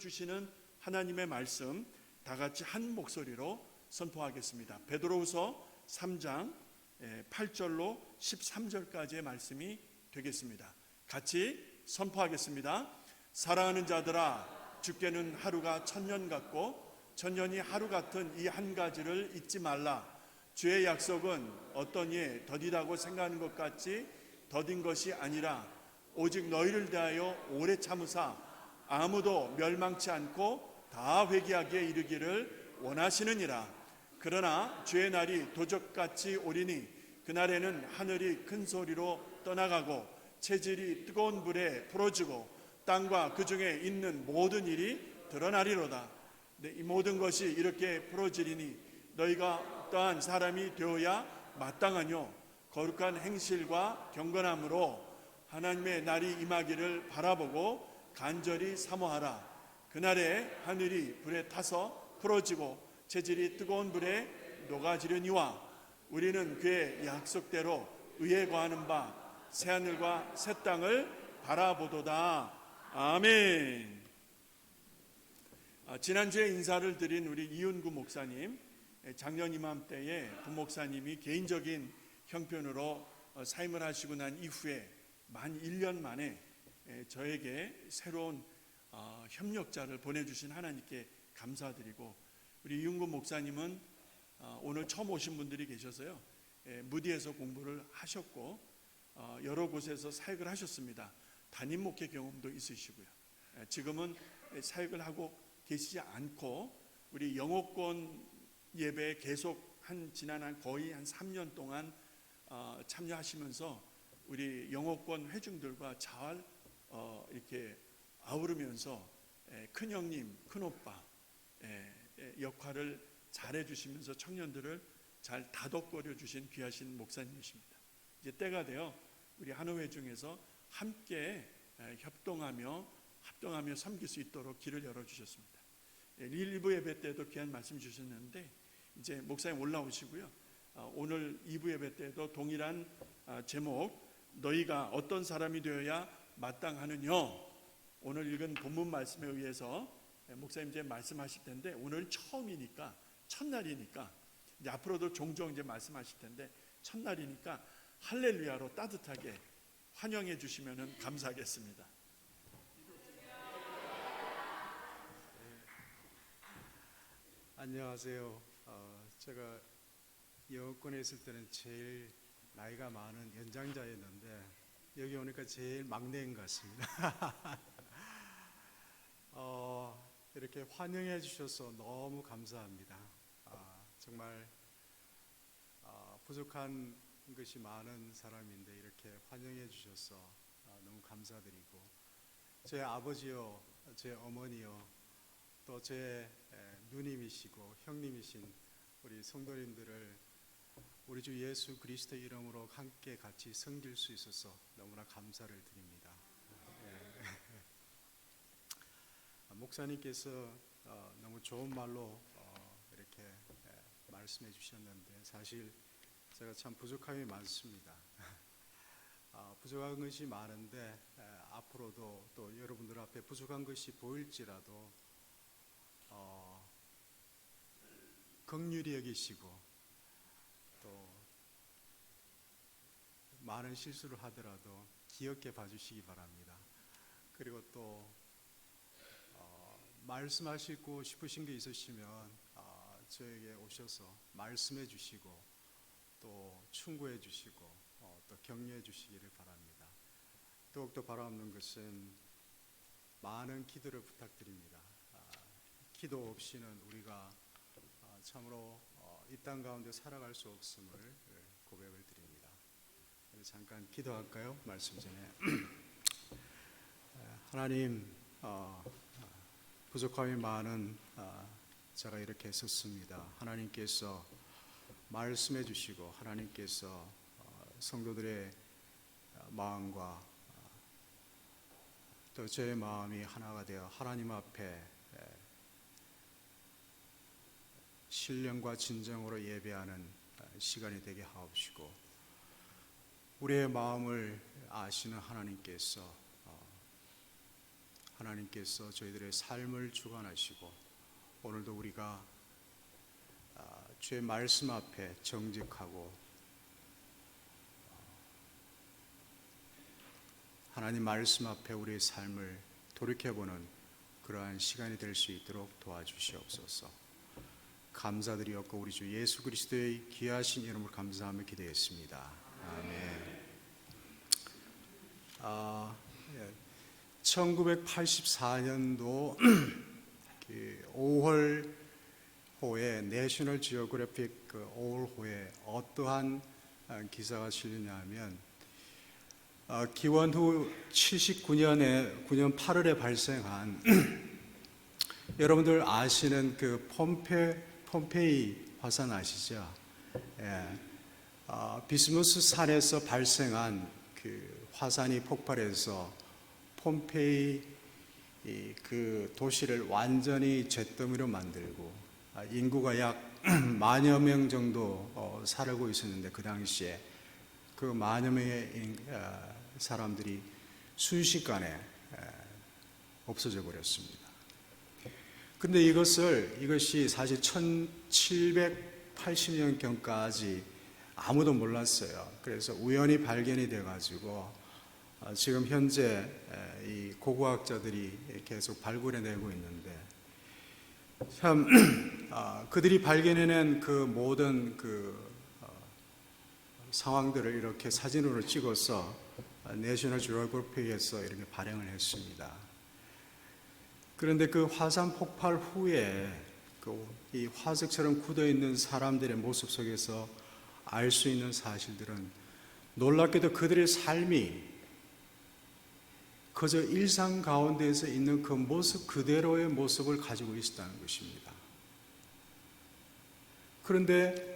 주시는 하나님의 말씀 다 같이 한 목소리로 선포하겠습니다. 베드로후서 3장 8절로 13절까지의 말씀이 되겠습니다. 같이 선포하겠습니다. 사랑하는 자들아, 주께는 하루가 천년 같고 천년이 하루 같은 이 한 가지를 잊지 말라. 주의 약속은 어떤 이에 더디다고 생각하는 것 같이 더딘 것이 아니라 오직 너희를 대하여 오래 참으사 아무도 멸망치 않고 다 회개하기에 이르기를 원하시느니라. 그러나 주의 날이 도적같이 오리니 그날에는 하늘이 큰 소리로 떠나가고 체질이 뜨거운 불에 풀어지고 땅과 그 중에 있는 모든 일이 드러나리로다. 이 모든 것이 이렇게 풀어지리니 너희가 어떠한 사람이 되어야 마땅하뇨. 거룩한 행실과 경건함으로 하나님의 날이 임하기를 바라보고 간절히 사모하라. 그날에 하늘이 불에 타서 풀어지고 체질이 뜨거운 불에 녹아지려니와 우리는 그의 약속대로 의에 거하는 바 새하늘과 새 땅을 바라보도다. 아멘. 지난주에 인사를 드린 우리 이윤구 목사님, 작년 이맘때에 부목사님이 개인적인 형편으로 사임을 하시고 난 이후에 만 1년 만에 저에게 새로운 협력자를 보내주신 하나님께 감사드리고, 우리 이윤구 목사님은 오늘 처음 오신 분들이 계셔서요, 무디에서 공부를 하셨고 여러 곳에서 사역을 하셨습니다. 담임 목회 경험도 있으시고요. 지금은 사역을 하고 계시지 않고 우리 영어권 예배에 계속 지난 거의 한 3년 동안 참여하시면서 우리 영어권 회중들과 잘 이렇게 아우르면서 큰 형님, 큰 오빠 역할을 잘 해주시면서 청년들을 잘 다독거려 주신 귀하신 목사님이십니다. 이제 때가 되어 우리 한우회 중에서 함께 합동하며 섬길 수 있도록 길을 열어주셨습니다. 1부 예배 때도 귀한 말씀 주셨는데 이제 목사님 올라오시고요. 오늘 2부 예배 때도 동일한 제목, 너희가 어떤 사람이 되어야 마땅하느냐, 오늘 읽은 본문 말씀에 의해서 목사님 이제 말씀하실 텐데, 오늘 처음이니까, 첫날이니까, 이제 앞으로도 종종 이제 말씀하실 텐데 첫날이니까 할렐루야로 따뜻하게 환영해 주시면 감사하겠습니다. 안녕하세요. 제가 영어권에 있을 때는 제일 나이가 많은 연장자였는데 여기 오니까 제일 막내인 것 같습니다. 이렇게 환영해 주셔서 너무 감사합니다. 정말 부족한 것이 많은 사람인데 이렇게 환영해 주셔서 너무 감사드리고, 제 아버지요, 제 어머니요, 또 제 누님이시고 형님이신 우리 성도님들을 우리 주 예수 그리스도 이름으로 함께 같이 섬길 수 있어서 너무나 감사를 드립니다. 목사님께서 너무 좋은 말로 이렇게 말씀해 주셨는데, 사실 제가 참 부족함이 많습니다. 부족한 것이 많은데 앞으로도 또 여러분들 앞에 부족한 것이 보일지라도 긍휼히 여기시고 또 많은 실수를 하더라도 귀엽게 봐주시기 바랍니다. 그리고 또 말씀하시고 싶으신 게 있으시면 저에게 오셔서 말씀해 주시고 또 충고해 주시고 또 격려해 주시기를 바랍니다. 더욱더 바라옵는 것은 많은 기도를 부탁드립니다. 기도 없이는 우리가 참으로 이 땅 가운데 살아갈 수 없음을 고백을 드립니다. 잠깐 기도할까요? 말씀 전에. 하나님, 부족함이 많은 제가 이렇게 섰습니다. 하나님께서 말씀해 주시고 하나님께서 성도들의 마음과 또 제 마음이 하나가 되어 하나님 앞에 신령과 진정으로 예배하는 시간이 되게 하옵시고, 우리의 마음을 아시는 하나님께서 하나님께서 저희들의 삶을 주관하시고 오늘도 우리가 주의 말씀 앞에 정직하고 하나님 말씀 앞에 우리의 삶을 돌이켜보는 그러한 시간이 될 수 있도록 도와주시옵소서. 감사드리옵고 우리 주 예수 그리스도의 귀하신 이름을 감사하며 기도했습니다. 아멘. 1984년도 5월호에 내셔널 지오그래픽 5월호에 어떠한 기사가 실리냐면 기원 후 79년 9월 8일에 발생한 여러분들 아시는 그 폼페이 화산 아시죠? 예. 비스무스 산에서 발생한 그 화산이 폭발해서 폼페이 그 도시를 완전히 잿더미로 만들고 인구가 약 10,000여 명 정도 살고 있었는데 그 당시에 그 10,000여 명의 사람들이 순식간에 없어져 버렸습니다. 근데 이것이 사실 1780년경까지 아무도 몰랐어요. 그래서 우연히 발견이 돼가지고 지금 현재 이 고고학자들이 계속 발굴해내고 있는데 참 그들이 발견해낸 그 모든 그 상황들을 이렇게 사진으로 찍어서 내셔널 지오그래픽에서 이렇게 발행을 했습니다. 그런데 그 화산 폭발 후에 이 화석처럼 굳어 있는 사람들의 모습 속에서 알 수 있는 사실들은 놀랍게도 그들의 삶이 그저 일상 가운데에서 있는 그 모습 그대로의 모습을 가지고 있었다는 것입니다. 그런데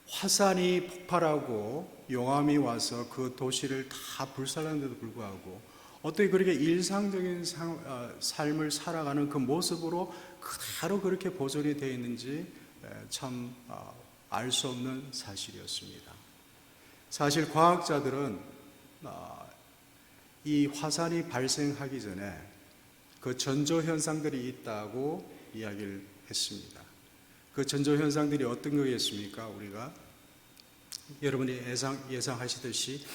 화산이 폭발하고 용암이 와서 그 도시를 다 불살랐는데도 불구하고 어떻게 그렇게 일상적인 삶을 살아가는 그 모습으로 그대로 그렇게 보존이 되어 있는지 참 알 수 없는 사실이었습니다. 사실 과학자들은 이 화산이 발생하기 전에 그 전조 현상들이 있다고 이야기를 했습니다. 그 전조 현상들이 어떤 거겠습니까? 우리가 여러분이 예상하시듯이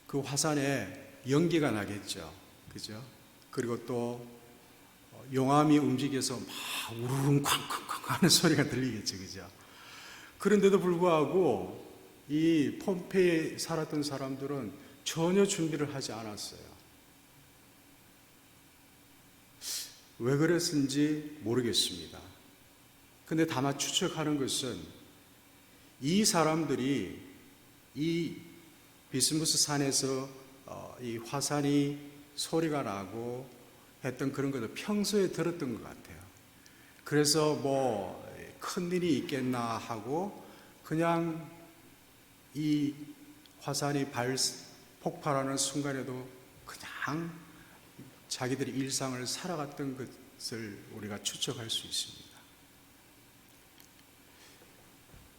그 화산에 연기가 나겠죠. 그죠? 그리고 또 용암이 움직여서 막 우르릉 쾅쾅쾅 하는 소리가 들리겠죠. 그죠? 그런데도 불구하고 이 폼페이에 살았던 사람들은 전혀 준비를 하지 않았어요. 왜 그랬는지 모르겠습니다. 근데 다만 추측하는 것은 이 사람들이 이 비스무스 산에서 이 화산이 소리가 나고 했던 그런 것을 평소에 들었던 것 같아요. 그래서 뭐 큰일이 있겠나 하고 그냥 이 화산이 폭발하는 순간에도 그냥 자기들이 일상을 살아갔던 것을 우리가 추측할 수 있습니다.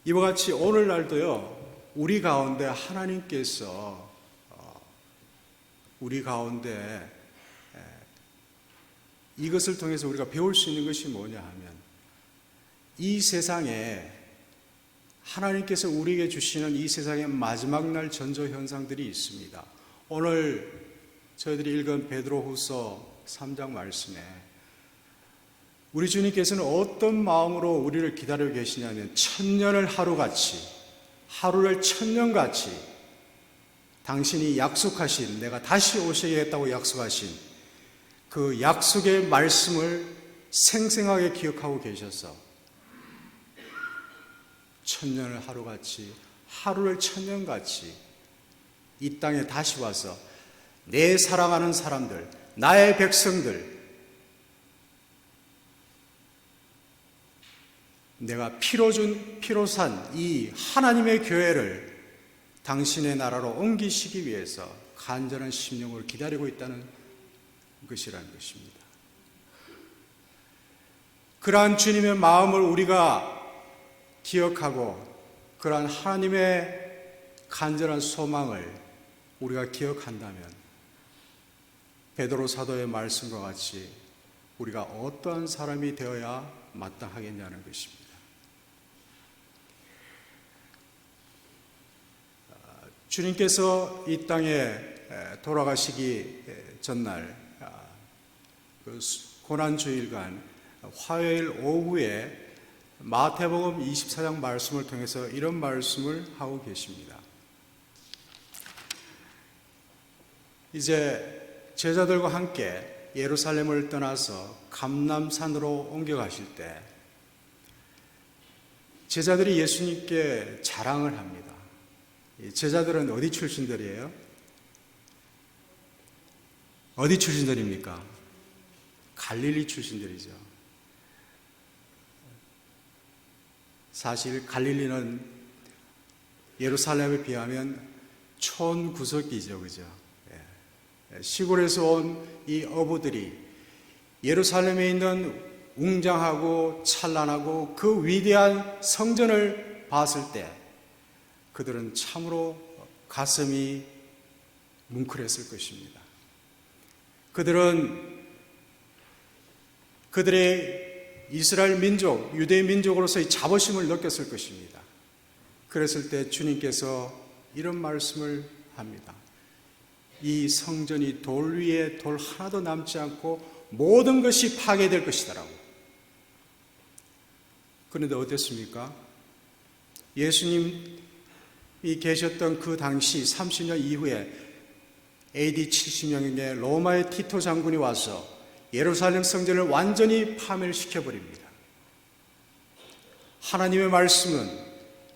이와 같이 오늘날도요, 우리 가운데 하나님께서 우리 가운데 이것을 통해서 우리가 배울 수 있는 것이 뭐냐 하면 이 세상에 하나님께서 우리에게 주시는 이 세상의 마지막 날 전조 현상들이 있습니다. 오늘 저희들이 읽은 베드로후서 3장 말씀에 우리 주님께서는 어떤 마음으로 우리를 기다리고 계시냐면 천년을 하루같이 하루를 천년같이 당신이 약속하신 내가 다시 오시겠다고 약속하신 그 약속의 말씀을 생생하게 기억하고 계셔서 천년을 하루같이 하루를 천년같이 이 땅에 다시 와서 내 사랑하는 사람들 나의 백성들 내가 피로 산 이 하나님의 교회를 당신의 나라로 옮기시기 위해서 간절한 심령으로 기다리고 있다는 것이라는 것입니다. 그러한 주님의 마음을 우리가 기억하고 그러한 하나님의 간절한 소망을 우리가 기억한다면 베드로 사도의 말씀과 같이 우리가 어떠한 사람이 되어야 마땅하겠냐는 것입니다. 주님께서 이 땅에 돌아가시기 전날 그 고난주일간 화요일 오후에 마태복음 24장 말씀을 통해서 이런 말씀을 하고 계십니다. 이제 제자들과 함께 예루살렘을 떠나서 감람산으로 옮겨가실 때 제자들이 예수님께 자랑을 합니다. 제자들은 어디 출신들이에요? 어디 출신들입니까? 갈릴리 출신들이죠. 사실 갈릴리는 예루살렘에 비하면 촌구석이죠, 그죠? 시골에서 온 이 어부들이 예루살렘에 있는 웅장하고 찬란하고 그 위대한 성전을 봤을 때 그들은 참으로 가슴이 뭉클했을 것입니다. 그들은 그들의 이스라엘 민족, 유대 민족으로서의 자부심을 느꼈을 것입니다. 그랬을 때 주님께서 이런 말씀을 합니다. 이 성전이 돌 위에 돌 하나도 남지 않고 모든 것이 파괴될 것이다라고. 그런데 어땠습니까? 예수님이 계셨던 그 당시 30년 이후에 AD 70년에 로마의 티토 장군이 와서 예루살렘 성전을 완전히 파멸시켜버립니다. 하나님의 말씀은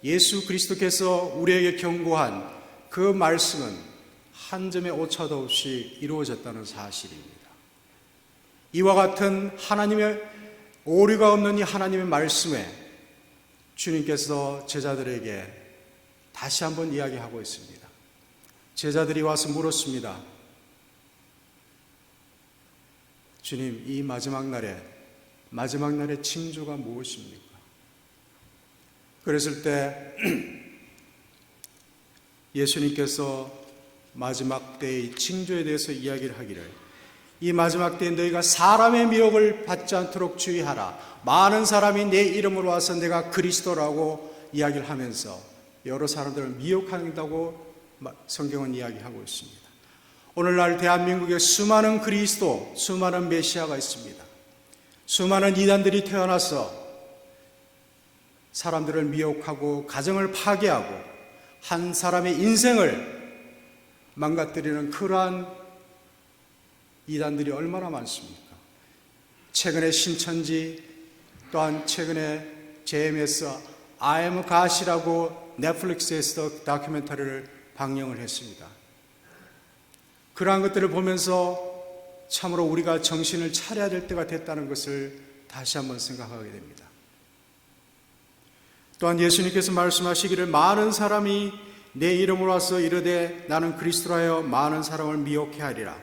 예수 그리스도께서 우리에게 경고한 그 말씀은 한 점의 오차도 없이 이루어졌다는 사실입니다. 이와 같은 하나님의 오류가 없는 이 하나님의 말씀에 주님께서 제자들에게 다시 한번 이야기하고 있습니다. 제자들이 와서 물었습니다. 주님, 이 마지막 날의 징조가 무엇입니까? 그랬을 때 예수님께서 마지막 때의 징조에 대해서 이야기를 하기를, 이 마지막 때에 너희가 사람의 미혹을 받지 않도록 주의하라. 많은 사람이 내 이름으로 와서 내가 그리스도라고 이야기를 하면서 여러 사람들을 미혹한다고 성경은 이야기하고 있습니다. 오늘날 대한민국에 수많은 그리스도, 수많은 메시아가 있습니다. 수많은 이단들이 태어나서 사람들을 미혹하고 가정을 파괴하고 한 사람의 인생을 망가뜨리는 그러한 이단들이 얼마나 많습니까? 최근에 신천지, 또한 최근에 JMS I am God이라고 넷플릭스에서 다큐멘터리를 방영을 했습니다. 그러한 것들을 보면서 참으로 우리가 정신을 차려야 될 때가 됐다는 것을 다시 한번 생각하게 됩니다. 또한 예수님께서 말씀하시기를 많은 사람이 내 이름으로 와서 이르되 나는 그리스도라 하여 많은 사람을 미혹해 하리라.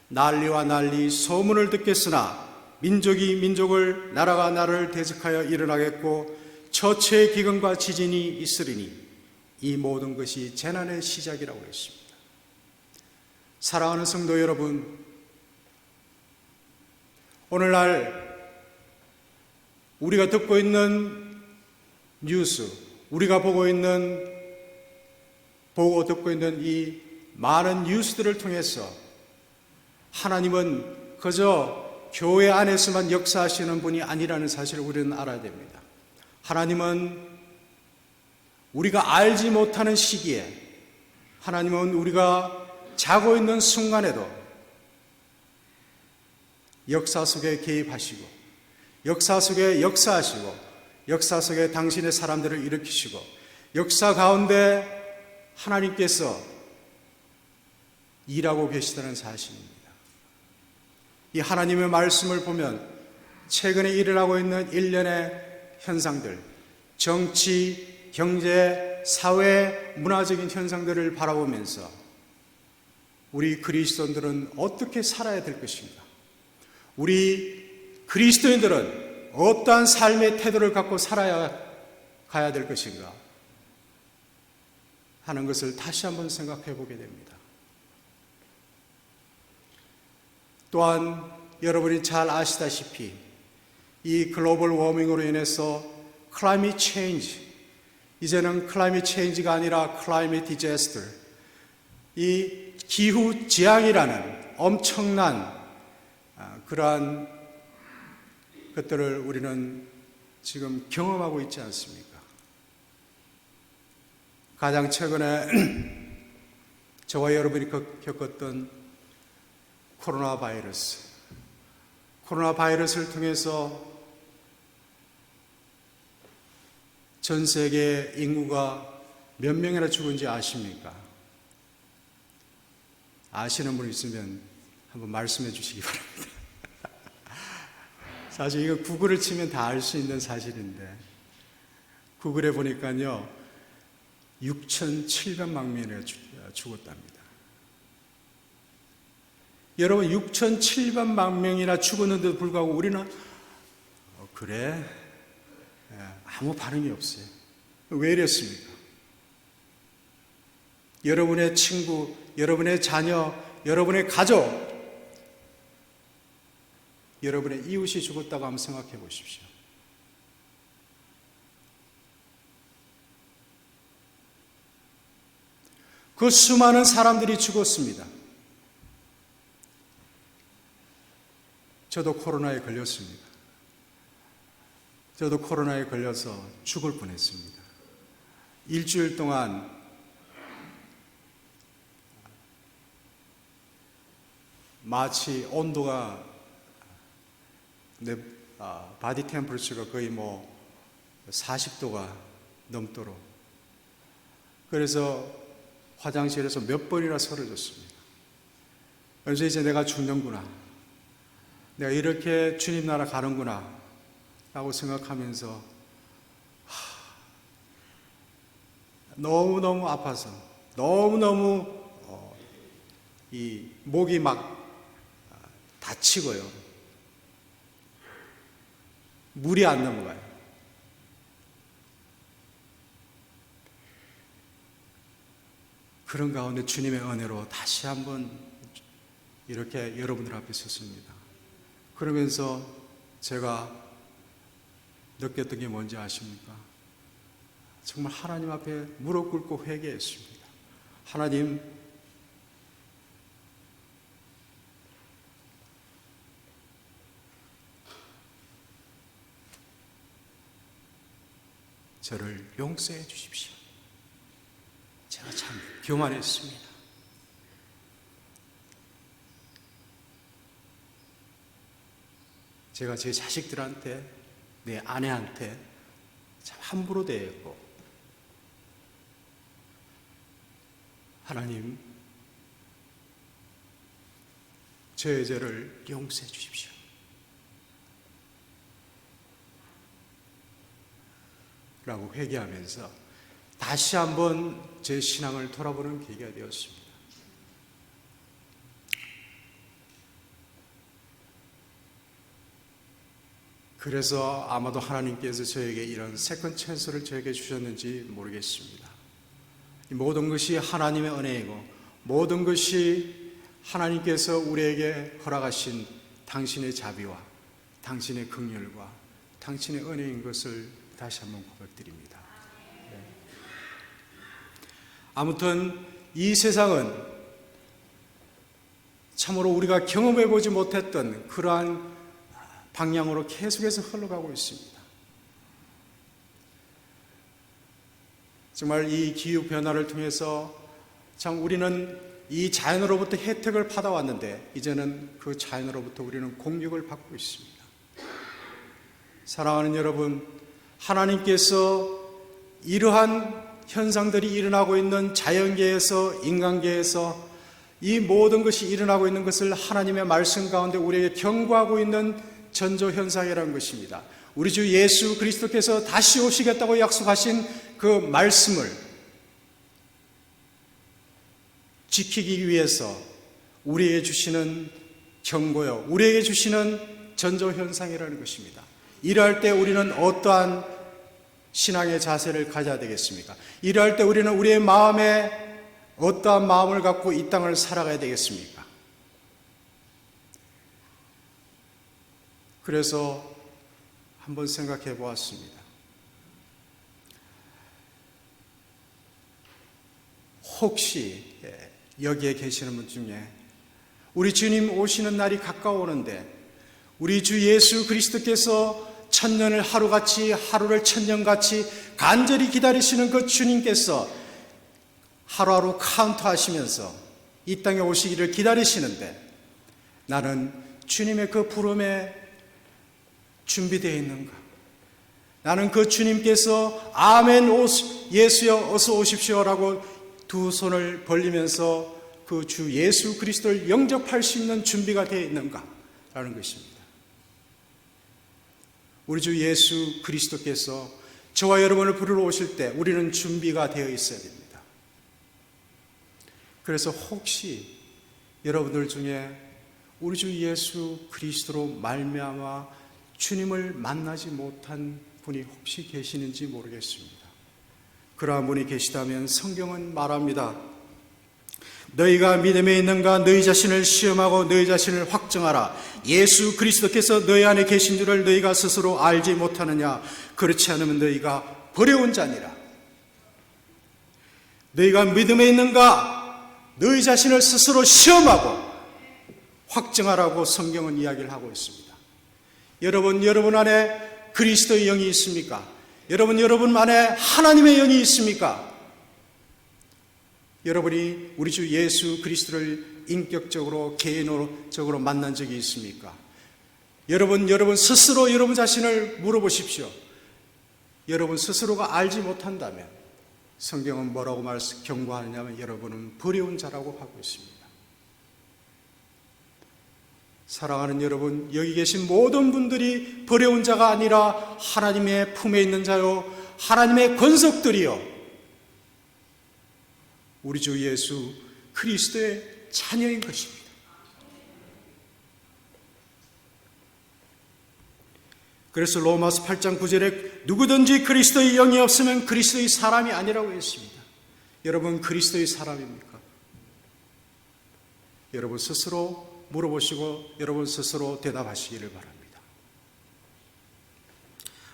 난리와 난리 소문을 듣겠으나 민족이 민족을, 나라가 나라를 대적하여 일어나겠고 처체의 기근과 지진이 있으리니 이 모든 것이 재난의 시작이라고 했습니다. 사랑하는 성도 여러분, 오늘날 우리가 듣고 있는 뉴스, 우리가 보고 듣고 있는 이 많은 뉴스들을 통해서 하나님은 그저 교회 안에서만 역사하시는 분이 아니라는 사실을 우리는 알아야 됩니다. 하나님은 우리가 알지 못하는 시기에, 하나님은 우리가 자고 있는 순간에도 역사 속에 개입하시고, 역사 속에 역사하시고, 역사 속에 당신의 사람들을 일으키시고, 역사 가운데 하나님께서 일하고 계시다는 사실입니다. 이 하나님의 말씀을 보면 최근에 일어나고 있는 일련의 현상들, 정치, 경제, 사회, 문화적인 현상들을 바라보면서 우리 그리스도인들은 어떻게 살아야 될 것인가? 우리 그리스도인들은 어떠한 삶의 태도를 갖고 살아야 가야 될 것인가 하는 것을 다시 한번 생각해 보게 됩니다. 또한 여러분이 잘 아시다시피 이 글로벌 워밍으로 인해서 클라이밋 체인지, 이제는 클라이밋 체인지가 아니라 클라이밋 디자스터, 이 기후 지향이라는 엄청난 그러한 것들을 우리는 지금 경험하고 있지 않습니까? 가장 최근에 저와 여러분이 겪었던 코로나 바이러스를 통해서 전 세계 인구가 몇 명이나 죽은지 아십니까? 아시는 분 있으면 한번 말씀해 주시기 바랍니다. 사실 이거 구글을 치면 다 알 수 있는 사실인데, 구글에 보니까요 6,700만 명이나 죽었답니다. 여러분, 6,700만 명이나 죽었는데도 불구하고 우리는 그래? 아무 반응이 없어요. 왜 이랬습니까? 여러분의 친구, 여러분의 자녀, 여러분의 가족, 여러분의 이웃이 죽었다고 한번 생각해 보십시오. 그 수많은 사람들이 죽었습니다. 저도 코로나에 걸렸습니다. 저도 코로나에 걸려서 죽을 뻔했습니다. 일주일 동안 마치 온도가 내 바디 템퍼처가 거의 40도가 넘도록, 그래서 화장실에서 몇 번이나 쓰러졌습니다. 그래서 이제 내가 죽는구나, 내가 이렇게 주님 나라 가는구나 라고 생각하면서 너무너무 아파서 너무너무 이 목이 막 다치고요, 물이 안 넘어가요. 그런 가운데 주님의 은혜로 다시 한번 이렇게 여러분들 앞에 섰습니다. 그러면서 제가 느꼈던 게 뭔지 아십니까? 정말 하나님 앞에 무릎 꿇고 회개했습니다. 하나님, 저를 용서해 주십시오. 제가 참 교만했습니다. 제가 제 자식들한테, 내 아내한테 참 함부로 대했고, 하나님, 저의 죄를 용서해 주십시오. 라고 회개하면서 다시 한번 제 신앙을 돌아보는 계기가 되었습니다. 그래서 아마도 하나님께서 저에게 이런 세컨 찬스를 저에게 주셨는지 모르겠습니다. 이 모든 것이 하나님의 은혜이고, 모든 것이 하나님께서 우리에게 허락하신 당신의 자비와 당신의 긍휼과 당신의 은혜인 것을 다시 한번 고백드립니다. 아무튼 이 세상은 참으로 우리가 경험해보지 못했던 그러한 방향으로 계속해서 흘러가고 있습니다. 정말 이 기후변화를 통해서 참 우리는 이 자연으로부터 혜택을 받아왔는데, 이제는 그 자연으로부터 우리는 공격을 받고 있습니다. 사랑하는 여러분, 하나님께서 이러한 현상들이 일어나고 있는 자연계에서, 인간계에서 이 모든 것이 일어나고 있는 것을 하나님의 말씀 가운데 우리에게 경고하고 있는 전조현상이라는 것입니다. 우리 주 예수 그리스도께서 다시 오시겠다고 약속하신 그 말씀을 지키기 위해서 우리에게 주시는 경고요, 우리에게 주시는 전조현상이라는 것입니다. 이러할 때 우리는 어떠한 신앙의 자세를 가져야 되겠습니까? 이러할 때 우리는 우리의 마음에 어떠한 마음을 갖고 이 땅을 살아가야 되겠습니까? 그래서 한번 생각해 보았습니다. 혹시 여기에 계시는 분 중에 우리 주님 오시는 날이 가까워오는데 우리 주 예수 그리스도께서 천년을 하루같이, 하루를 천년같이 간절히 기다리시는 그 주님께서 하루하루 카운트하시면서 이 땅에 오시기를 기다리시는데 나는 주님의 그 부름에 준비되어 있는가? 나는 그 주님께서 아멘 예수여 어서 오십시오라고 두 손을 벌리면서 그 주 예수 그리스도를 영접할 수 있는 준비가 되어 있는가? 라는 것입니다. 우리 주 예수 그리스도께서 저와 여러분을 부르러 오실 때 우리는 준비가 되어 있어야 됩니다. 그래서 혹시 여러분들 중에 우리 주 예수 그리스도로 말미암아 주님을 만나지 못한 분이 혹시 계시는지 모르겠습니다. 그러한 분이 계시다면 성경은 말합니다. 너희가 믿음에 있는가 너희 자신을 시험하고 너희 자신을 확증하라. 예수 그리스도께서 너희 안에 계신 줄을 너희가 스스로 알지 못하느냐. 그렇지 않으면 너희가 버려온 자니라. 너희가 믿음에 있는가 너희 자신을 스스로 시험하고 확증하라고 성경은 이야기를 하고 있습니다. 여러분 안에 그리스도의 영이 있습니까? 여러분 안에 하나님의 영이 있습니까? 여러분이 우리 주 예수 그리스도를 인격적으로 개인적으로 만난 적이 있습니까? 여러분 스스로 여러분 자신을 물어보십시오. 여러분 스스로가 알지 못한다면 성경은 뭐라고 경고하느냐면 여러분은 버려온 자라고 하고 있습니다. 사랑하는 여러분, 여기 계신 모든 분들이 버려온 자가 아니라 하나님의 품에 있는 자요, 하나님의 권속들이요, 우리 주 예수 그리스도의 자녀인 것입니다. 그래서 로마서 8장 9절에 누구든지 그리스도의 영이 없으면 그리스도의 사람이 아니라고 했습니다. 여러분 그리스도의 사람입니까? 여러분 스스로 물어보시고 여러분 스스로 대답하시기를 바랍니다.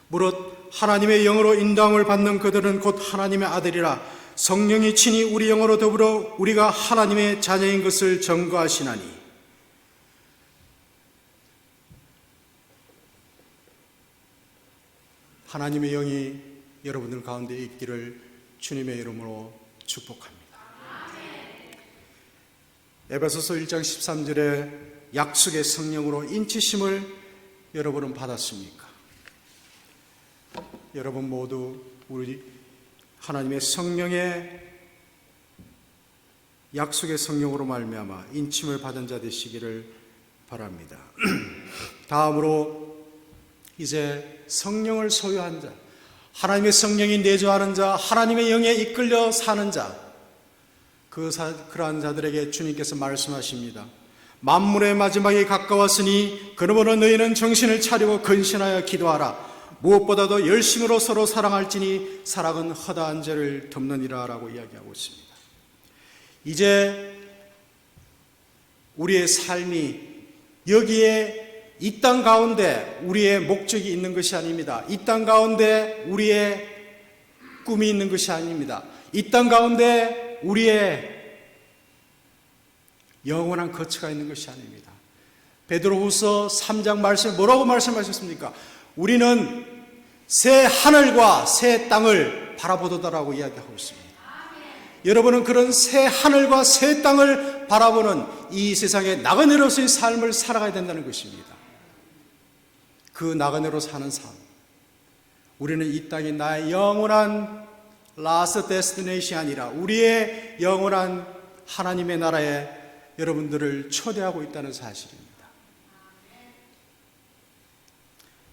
무릇 하나님의 영으로 인도함을 받는 그들은 곧 하나님의 아들이라. 성령이 친히 우리 영으로 더불어 우리가 하나님의 자녀인 것을 증거하시나니. 하나님의 영이 여러분들 가운데 있기를 주님의 이름으로 축복합니다. 에베소서 1장 13절에 약속의 성령으로 인치심을 여러분은 받았습니까? 여러분 모두 우리 하나님의 성령의 약속의 성령으로 말미암아 인침을 받은 자 되시기를 바랍니다. 다음으로 이제 성령을 소유한 자, 하나님의 성령이 내주하는 자, 하나님의 영에 이끌려 사는 자, 그러한 자들에게 주님께서 말씀하십니다. 만물의 마지막이 가까웠으니 그러므로 너희는 정신을 차리고 근신하여 기도하라. 무엇보다도 열심으로 서로 사랑할지니 사랑은 허다한 죄를 덮느니라 라고 이야기하고 있습니다. 이제 우리의 삶이 여기에 이 땅 가운데 우리의 목적이 있는 것이 아닙니다. 이 땅 가운데 우리의 꿈이 있는 것이 아닙니다. 이 땅 가운데 우리의 영원한 거처가 있는 것이 아닙니다. 베드로후서 3장 말씀 뭐라고 말씀하셨습니까? 우리는 새 하늘과 새 땅을 바라보도다라고 이야기하고 있습니다. 여러분은 그런 새 하늘과 새 땅을 바라보는 이 세상의 나그네로서의 삶을 살아가야 된다는 것입니다. 그 나그네로 사는 삶, 우리는 이 땅이 나의 영원한 last destination이 아니라 우리의 영원한 하나님의 나라에 여러분들을 초대하고 있다는 사실입니다.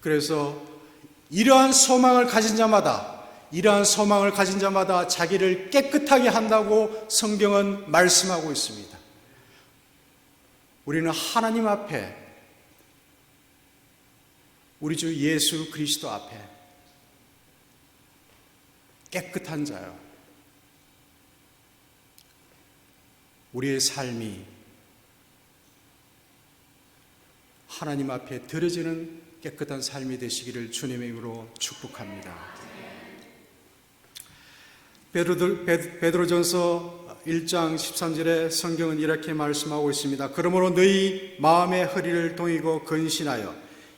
그래서 이러한 소망을 가진 자마다 자기를 깨끗하게 한다고 성경은 말씀하고 있습니다. 우리는 하나님 앞에, 우리 주 예수 그리스도 앞에 깨끗한 자요, 우리의 삶이 하나님 앞에 드려지는 깨끗한 삶이 되시기를 주님의 이름으로 축복합니다. 베드로전서 1장 13절에 성경은 이렇게 말씀하고 있습니다. 그러므로 너희 마음의 허리를 동이고 근신하여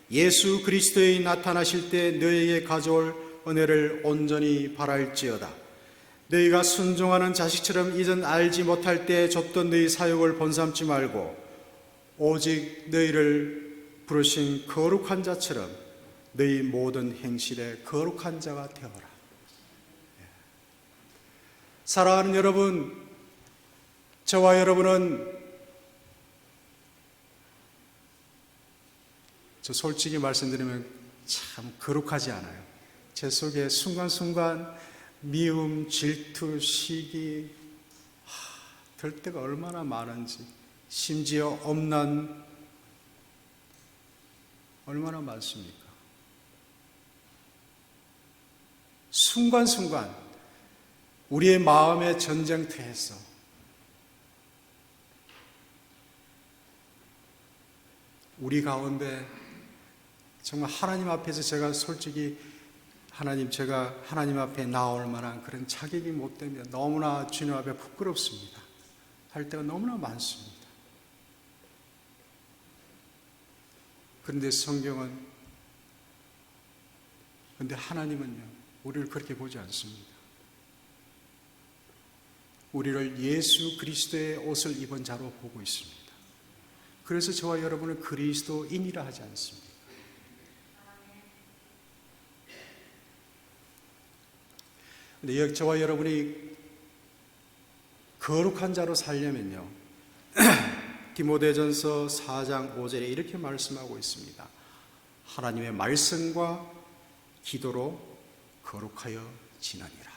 예수 그리스도의 나타나실 때 너희에게 가져올 은혜를 온전히 바랄지어다. 너희가 순종하는 자식처럼 이전 알지 못할 때 줬던 너희 사역을 본삼지 말고 오직 너희를 부르신 거룩한 자처럼 너희 모든 행실에 거룩한 자가 되어라. 사랑하는 여러분, 저와 여러분은 저 솔직히 말씀드리면 참 거룩하지 않아요. 제 속에 순간순간 미움, 질투, 시기 들 때가 얼마나 많은지, 심지어 엄난 얼마나 많습니까? 순간순간 우리의 마음의 전쟁터에서 우리 가운데 정말 하나님 앞에서 제가 솔직히 제가 하나님 앞에 나올 만한 그런 자격이 못 되면 너무나 주님 앞에 부끄럽습니다. 할 때가 너무나 많습니다. 그런데 근데 하나님은요, 우리를 그렇게 보지 않습니다. 우리를 예수 그리스도의 옷을 입은 자로 보고 있습니다. 그래서 저와 여러분은 그리스도인이라 하지 않습니다. 근데 저와 여러분이 거룩한 자로 살려면요, 디모데전서 4장 5절에 이렇게 말씀하고 있습니다. 하나님의 말씀과 기도로 거룩하여 지나니라.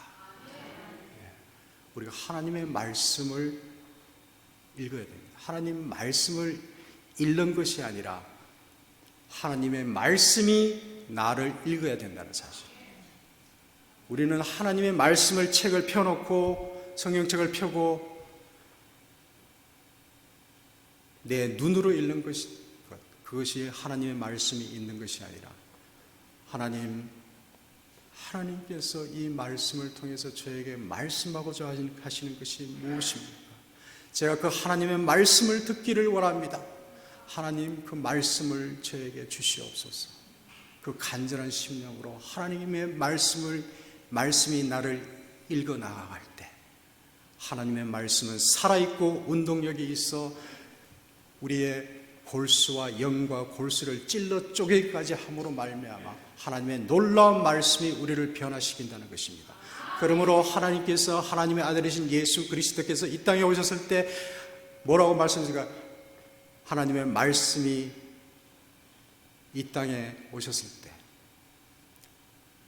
우리가 하나님의 말씀을 읽어야 됩니다. 하나님 말씀을 읽는 것이 아니라 하나님의 말씀이 나를 읽어야 된다는 사실. 우리는 하나님의 말씀을 책을 펴놓고 성경책을 펴고 내 눈으로 읽는 그것이 하나님의 말씀이 있는 것이 아니라 하나님께서 이 말씀을 통해서 저에게 말씀하고자 하시는 것이 무엇입니까? 제가 그 하나님의 말씀을 듣기를 원합니다. 하나님, 그 말씀을 저에게 주시옵소서. 그 간절한 심령으로 하나님의 말씀이 나를 읽어 나아갈 때 하나님의 말씀은 살아있고 운동력이 있어 우리의 골수와 영과 골수를 찔러 쪼개기까지 함으로 말미암아 하나님의 놀라운 말씀이 우리를 변화시킨다는 것입니다. 그러므로 하나님께서 하나님의 아들이신 예수 그리스도께서 이 땅에 오셨을 때 뭐라고 말씀하십니까? 하나님의 말씀이 이 땅에 오셨을 때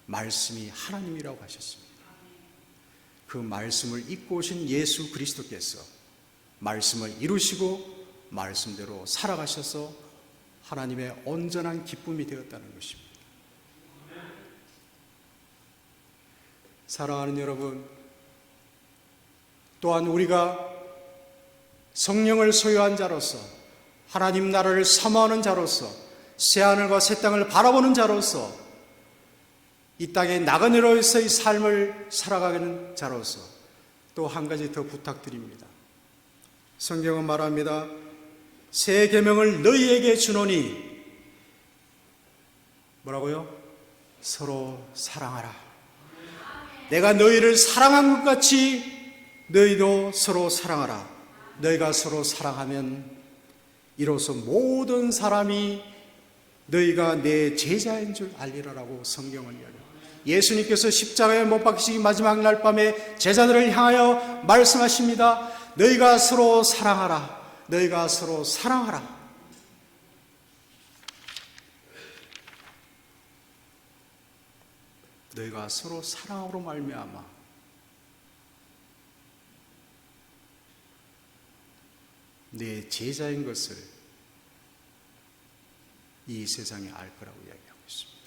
말씀이 하나님이라고 하셨습니다. 그 말씀을 입고 오신 예수 그리스도께서 말씀을 이루시고 말씀대로 살아가셔서 하나님의 온전한 기쁨이 되었다는 것입니다. 사랑하는 여러분, 또한 우리가 성령을 소유한 자로서 하나님 나라를 사모하는 자로서 새하늘과 새 땅을 바라보는 자로서 이 땅에 나그네로서의 삶을 살아가는 자로서 또 한 가지 더 부탁드립니다. 성경은 말합니다. 새 계명을 너희에게 주노니 뭐라고요? 서로 사랑하라. 내가 너희를 사랑한 것 같이 너희도 서로 사랑하라. 너희가 서로 사랑하면 이로써 모든 사람이 너희가 내 제자인 줄 알리라라고 성경은 이야기합니다. 예수님께서 십자가에 못 박히시기 마지막 날 밤에 제자들을 향하여 말씀하십니다. 너희가 서로 사랑하라. 너희가 서로 사랑하라. 너희가 서로 사랑으로 말미암아 내 제자인 것을 이 세상에 알 거라고 이야기하고 있습니다.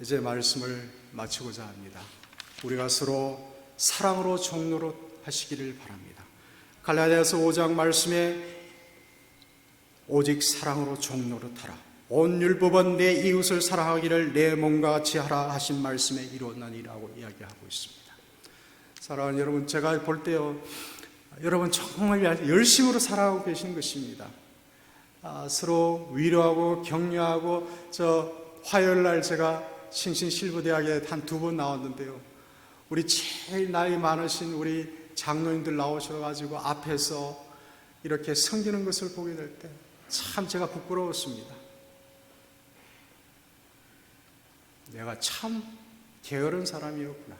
이제 말씀을 마치고자 합니다. 우리가 서로 사랑으로 종로로 하시기를 바랍니다. 갈라디아서 5장 말씀에 오직 사랑으로 종로로 타라. 온 율법은 내 이웃을 사랑하기를 내 몸과 같이 하라 하신 말씀에 이루었나니라고 이야기하고 있습니다. 사랑하는 여러분, 제가 볼 때요, 여러분 정말 열심으로 살아가고 계신 것입니다. 서로 위로하고 격려하고, 화요일 날 제가 신신실버대학에 한 2번 나왔는데요, 우리 제일 나이 많으신 우리 장로님들 나오셔가지고 앞에서 이렇게 섬기는 것을 보게 될 때 참 제가 부끄러웠습니다. 내가 참 게으른 사람이었구나.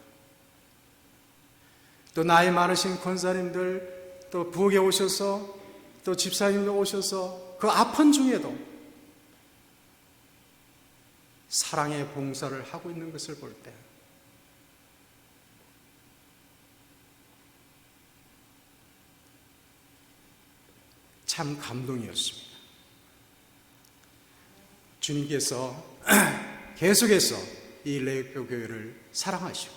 또 나이 많으신 권사님들, 또 부엌에 오셔서, 또 집사님도 오셔서 그 아픈 중에도 사랑의 봉사를 하고 있는 것을 볼 때 참 감동이었습니다. 주님께서 계속해서 이 레위교 교회를 사랑하시고,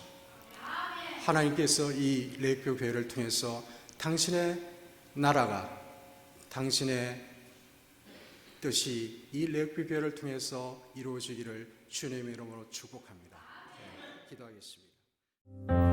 하나님께서 이 레위교 교회를 통해서 당신의 나라가, 당신의 뜻이 이 레위교 교회를 통해서 이루어지기를 주님의 이름으로 축복합니다. 기도하겠습니다.